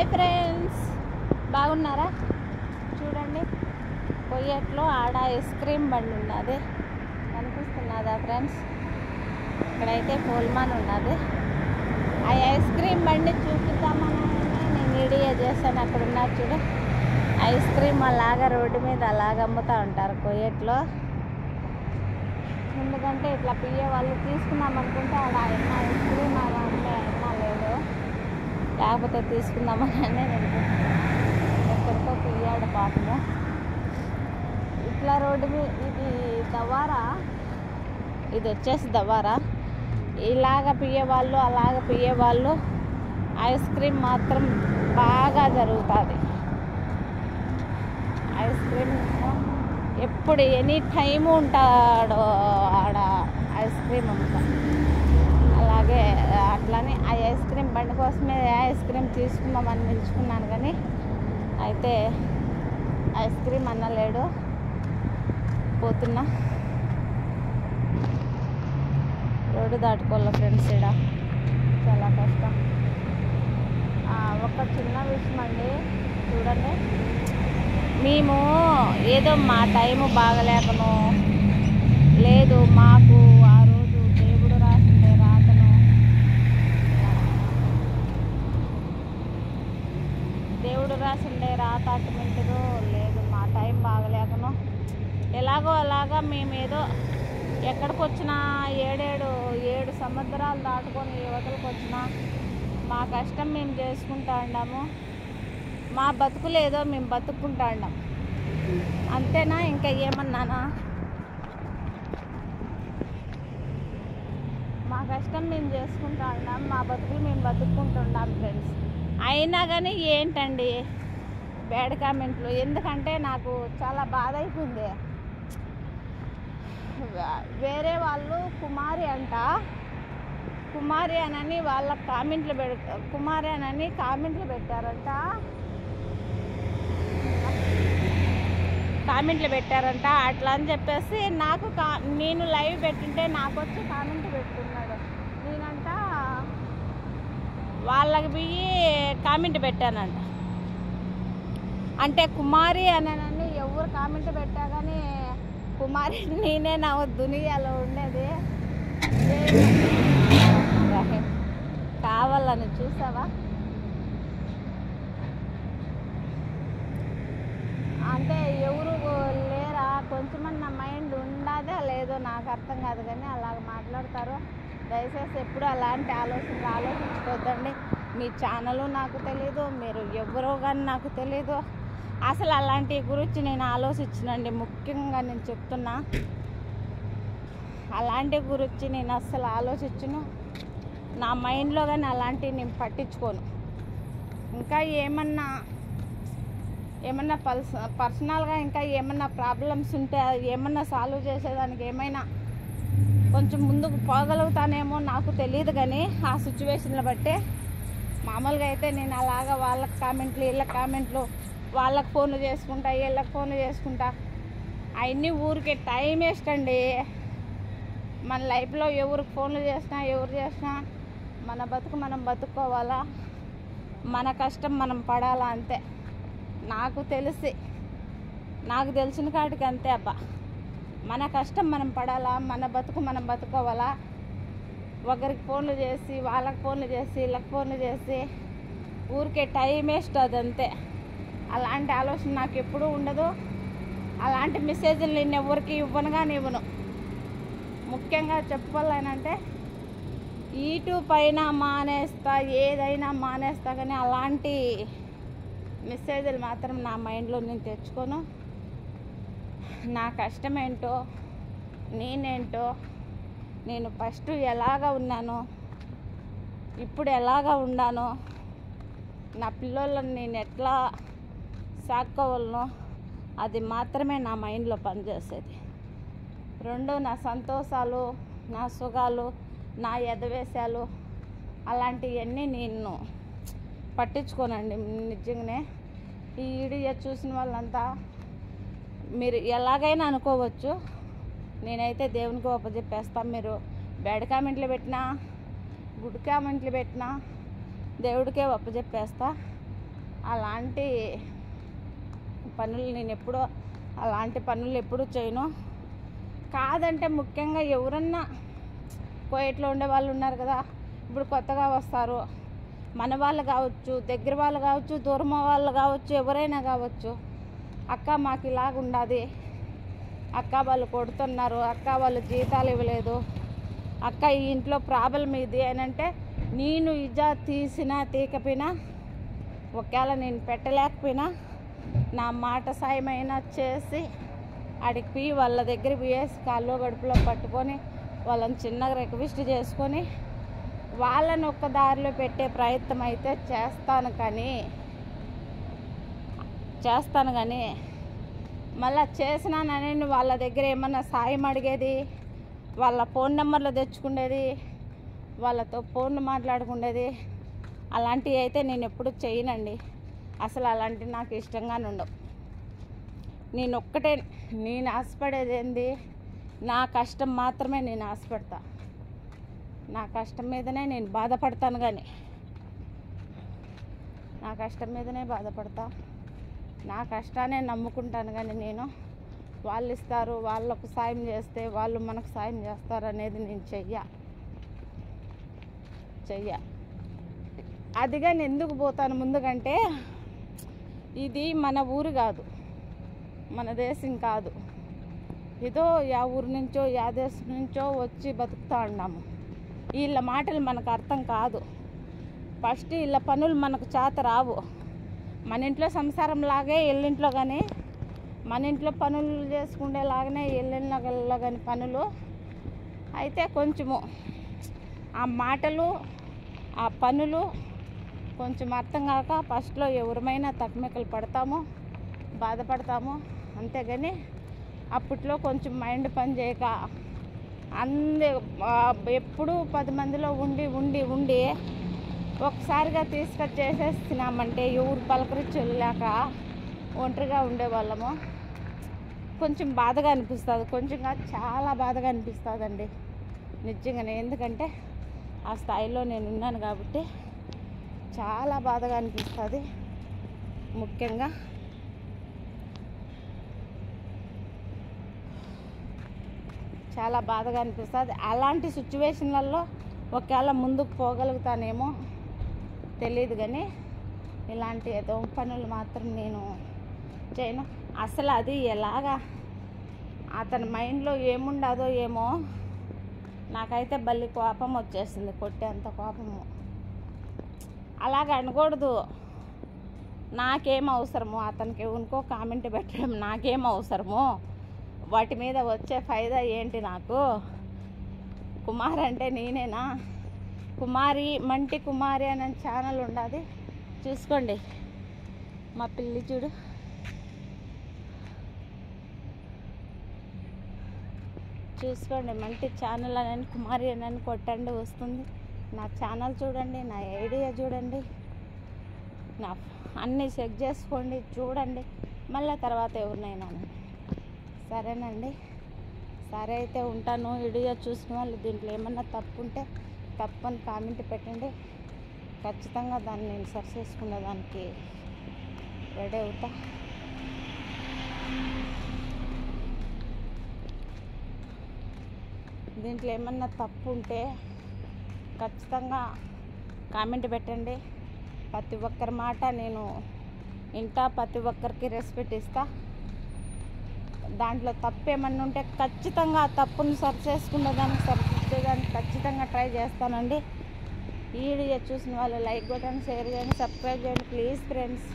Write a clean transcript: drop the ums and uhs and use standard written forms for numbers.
Hi friends, బాగున్నారా? చూడండి, కొయ్యట్లో ఆడ ఐస్ క్రీమ్ బండి ఉన్నది, కనిపిస్తున్నదా ఫ్రెండ్స్? ఇక్కడైతే పోల్మాన్ ఉన్నది. ఆ ఐస్ క్రీమ్ బండి చూపిద్దామని నేను వీడియో చేశాను. అక్కడ ఉన్నారు చూడు, ఐస్ క్రీమ్ అలాగా రోడ్డు మీద అలాగ అమ్ముతూ ఉంటారు కొయ్యట్లో. ఎందుకంటే ఇట్లా పియ్యే వాళ్ళు తీసుకున్నాం అనుకుంటే ఆడ అయినా ఐస్ క్రీమ్ అలా అమ్మే అయినా లేదు, లేకపోతే తీసుకుందామని నేను ఎక్కడికో పియ్యాడు పాపము. ఇట్లా రోడ్డు మీద ఇది దవారా, ఇది వచ్చేసి దవారా. ఇలాగ పియ్యేవాళ్ళు అలాగ పియ్యేవాళ్ళు ఐస్ క్రీమ్ మాత్రం బాగా జరుగుతుంది. ఐస్ క్రీమ్ ఎప్పుడు ఎనీ టైము ఉంటాడు ఆడ ఐస్ క్రీమ్ అమ్ముతా. అలాగే అట్లానే ఆ ఐస్ క్రీమ్ బండి కోసమే ఐస్ క్రీమ్ తీసుకుందామని నిలుచుకున్నాను, కానీ అయితే ఐస్ క్రీమ్ అన్నలేడు. పోతున్నా, రోడ్డు దాటుకోవాలి ఫ్రెండ్స్. ఇక్కడ చాలా కష్టం. ఒక చిన్న విషయం అండి, చూడండి. మేము ఏదో మా టైము బాగలేకను లేదు, మాకు ఆ రోజు దేవుడు రాసిండే రాతను, దేవుడు రాసిండే రాత అటుమెంటిదో లేదు, మా టైం బాగలేకను ఎలాగో అలాగా మేమేదో ఎక్కడికి వచ్చినా 7 సముద్రాలు దాటుకొని యువతలకు వచ్చినా మా కష్టం మేము చేసుకుంటా ఉన్నాము. మా బతుకులేదో మేము బతుక్కుంటా ఉన్నాం, అంతేనా? ఇంకా ఏమన్నానా? మా కష్టం మేము చేసుకుంటా ఉన్నాం, మా బతుకులు మేము బతుక్కుంటున్నాం ఫ్రెండ్స్. అయినా కానీ ఏంటండి బ్యాడ్ కామెంట్లు? ఎందుకంటే నాకు చాలా బాధ అయిపోయింది. వేరే వాళ్ళు కుమారి అంట, కుమారి అనని వాళ్ళ కుమారి అనని కామెంట్లు పెట్టారంట. అట్లా అని చెప్పేసి నాకు నేను లైవ్ పెట్టింటే నాకు వచ్చి కామెంట్ పెట్టుకున్నాడు. నేనంట వాళ్ళకి పోయి కామెంట్ పెట్టానంట. అంటే కుమారి అనని ఎవరు కామెంట్ పెట్టా కానీ కుమారి నేనే నా దునియాలో ఉండేది. కావాలని చూసావా? అంటే ఎవరు లేరా? కొంచెమని నా మైండ్ ఉండదా లేదో నాకు అర్థం కాదు, కానీ అలాగ మాట్లాడతారు. దయచేసి ఎప్పుడు అలాంటి ఆలోచించుకోవద్దండి. మీ ఛానల్ నాకు తెలీదు, మీరు ఎవరో కానీ నాకు తెలీదు. అసలు అలాంటి గురించి నేను ఆలోచించనండి. ముఖ్యంగా నేను చెప్తున్నా, అలాంటి గురించి నేను అస్సలు ఆలోచించను. నా మైండ్లో కానీ అలాంటివి నేను పట్టించుకోను. ఇంకా ఏమన్నా పర్సనల్గా ఇంకా ఏమన్నా ప్రాబ్లమ్స్ ఉంటే ఏమన్నా సాల్వ్ చేసేదానికి ఏమైనా కొంచెం ముందుకు పోగలుగుతానేమో నాకు తెలియదు, కానీ ఆ సిచ్యువేషన్లు బట్టే. మామూలుగా అయితే నేను అలాగా వాళ్ళకి కామెంట్లు, వీళ్ళకి కామెంట్లు, వాళ్ళకి ఫోన్లు చేసుకుంటా, వీళ్ళకి ఫోన్లు చేసుకుంటా, అవన్నీ ఊరికే టైం వేస్ట్ అండి. మన లైఫ్లో ఎవరికి ఫోన్లు చేసినా ఎవరు చేసినా మన బతుకు మనం బతుక్కోవాలా, మన కష్టం మనం పడాలా, అంతే. నాకు తెలిసిన కాటికి అంతే అబ్బా. మన కష్టం మనం పడాలా, మన బతుకు మనం బతుకోవాలా. ఒకరికి ఫోన్లు చేసి, వాళ్ళకి ఫోన్లు చేసి, వీళ్ళకి ఫోన్లు చేసి ఊరికే టైం వేస్ట్, అదంతే. అలాంటి ఆలోచన నాకు ఎప్పుడూ ఉండదు. అలాంటి మెసేజ్లు నేను ఎవరికి ఇవ్వను. ముఖ్యంగా చెప్పుకోవాలనంటే యూట్యూబ్ పైన మానేస్తా, ఏదైనా మానేస్తా, కానీ అలాంటి మెసేజ్లు మాత్రం నా మైండ్లో నేను తెచ్చుకోను. నా కష్టం ఏంటో, నేనేంటో, నేను ఫస్ట్ ఎలాగా ఉన్నానో, ఇప్పుడు ఎలాగా ఉన్నానో, నా పిల్లలను నేను ఎట్లా సాక్కోవాలనో అది మాత్రమే నా మైండ్లో పనిచేసేది. రెండు నా సంతోషాలు, నా సుఖాలు, నా ఎదవేశాలు అలాంటివన్నీ నేను పట్టించుకోనండి. నిజంగానే ఈ వీడియో చూసిన వాళ్ళంతా మీరు ఎలాగైనా అనుకోవచ్చు, నేనైతే దేవునికి ఒప్పజెప్పేస్తాను. మీరు బ్యాడ్ కామెంట్లు పెట్టినా, గుడ్ కామెంట్లు పెట్టినా దేవుడికే ఒప్పజెప్పేస్తా. అలాంటి పనులు అలాంటి పనులు ఎప్పుడూ చేయను. కాదంటే ముఖ్యంగా ఎవరన్నా కోయట్లో ఉండే వాళ్ళు ఉన్నారు కదా, ఇప్పుడు కొత్తగా వస్తారు, మన వాళ్ళు కావచ్చు, దగ్గర వాళ్ళు కావచ్చు, దూరం వాళ్ళు కావచ్చు, ఎవరైనా కావచ్చు, అక్క మాకు ఇలాగ ఉండాది, అక్క వాళ్ళు కొడుతున్నారు, అక్క వాళ్ళు జీతాలు ఇవ్వలేదు, అక్క ఈ ఇంట్లో ప్రాబ్లం ఇది అని అంటే, నేను ఇజా తీసినా తీకపోయినా, ఒకవేళ నేను పెట్టలేకపోయినా నా మాట సాయమైనా చేసి ఆడికి పోయి వాళ్ళ దగ్గర పోయేసి కాళ్ళు గడుపులో పట్టుకొని వాళ్ళని చిన్నగా రిక్వెస్ట్ చేసుకొని వాళ్ళని ఒక్క దారిలో పెట్టే ప్రయత్నం అయితే చేస్తాను కానీ మళ్ళీ చేసినానని వాళ్ళ దగ్గర ఏమన్నా సాయం అడిగేది, వాళ్ళ ఫోన్ నెంబర్లు తెచ్చుకునేది, వాళ్ళతో ఫోన్లు మాట్లాడుకునేది అలాంటివి అయితే నేను ఎప్పుడు చేయనండి. అసలు అలాంటివి నాకు ఇష్టంగానే ఉండవు. నేను ఆశపడేది ఏంది, నా కష్టం మాత్రమే నేను ఆశపడతా. నా కష్టం మీదనే నేను బాధపడతాను కానీ నా కష్టాన్ని నమ్ముకుంటాను కానీ నేను వాళ్ళు ఇస్తారు, వాళ్ళకు సాయం చేస్తే వాళ్ళు మనకు సాయం చేస్తారు అనేది నేను చెయ్య. అదిగా నేను ఎందుకు పోతాను ముందుకంటే, ఇది మన ఊరు కాదు, మన దేశం కాదు, ఏదో యా ఊరు నుంచో యా దేశం నుంచో వచ్చి బతుకుతూ ఉన్నాము. వీళ్ళ మాటలు మనకు అర్థం కాదు. ఫస్ట్ వీళ్ళ పనులు మనకు చేత రావు. మన ఇంట్లో సంసారం లాగే ఎల్లింట్లో కానీ, మన ఇంట్లో పనులు చేసుకునేలాగానే ఎల్లింట్లో కానీ పనులు అయితే కొంచెము ఆ మాటలు ఆ పనులు కొంచెం అర్థం కాక ఫస్ట్లో ఎవరమైనా తక్మికలు పడతాము, బాధపడతాము. అంతేగాని అప్పట్లో కొంచెం మైండ్ పని చేయక ఎప్పుడూ 10 మందిలో ఉండి ఒకసారిగా తీసుకొచ్చేసేస్తున్నామంటే ఎవరు పలకరించలేక ఒంటరిగా ఉండేవాళ్ళము. కొంచెం బాధగా అనిపిస్తుంది, కొంచెంగా చాలా బాధగా అనిపిస్తుందండి నిజంగానే. ఎందుకంటే ఆ స్థాయిలో నేను ఉన్నాను కాబట్టి చాలా బాధగా అనిపిస్తుంది. ముఖ్యంగా చాలా బాధగా అనిపిస్తుంది. అలాంటి సిచ్యువేషన్లలో ఒకవేళ ముందుకు పోగలుగుతానేమో తెలియదు కానీ ఇలాంటి ఏదో పనులు మాత్రం నేను చేయను. అసలు అది ఎలాగా అతని మైండ్లో ఏముండదో ఏమో, నాకైతే బల్లి కోపం వచ్చేసింది, కొట్టేంత కోపము. అలాగ అనకూడదు. నాకేం అవసరము అతనికి ఇంకో కామెంట్ పెట్టడం, నాకేం అవసరము, వాటి మీద వచ్చే ఫైదా ఏంటి నాకు? కుమార్ అంటే నేనేనా? మంటి కుమారి అనే ఛానల్ ఉండదు, చూసుకోండి. మా పిల్లి చూడు, చూసుకోండి. మంటి ఛానల్ అని కుమారి అని కొట్టండి వస్తుంది. నా ఛానల్ చూడండి, నా ఐడియా చూడండి, నా అన్నీ చెక్ చేసుకోండి, చూడండి. మళ్ళీ తర్వాత ఎవరినైనా సరేనండి. సరే అయితే ఉంటాను. వీడియో చూసిన వాళ్ళు దీంట్లో ఏమన్నా తప్పు ఉంటే తప్పని కామెంట్ పెట్టండి. ఖచ్చితంగా దాన్ని నేను సరి చేసుకునే దానికి రెడీ అవుతా. దీంట్లో ఏమన్నా తప్పు ఉంటే ఖచ్చితంగా కామెంట్ పెట్టండి. ప్రతి ఒక్కరి మాట నేను ఇంటా, ప్రతి ఒక్కరికి రెస్పెక్ట్ ఇస్తా. దాంట్లో తప్పు ఏమన్నా ఉంటే ఖచ్చితంగా ఆ తప్పును సరి చేసుకునేదానికి ఖచ్చితంగా ట్రై చేస్తానండి. ఈ వీడియో చూసిన వాళ్ళు లైక్ కొట్టండి, షేర్ చేయండి, సబ్స్క్రైబ్ చేయండి ప్లీజ్ ఫ్రెండ్స్.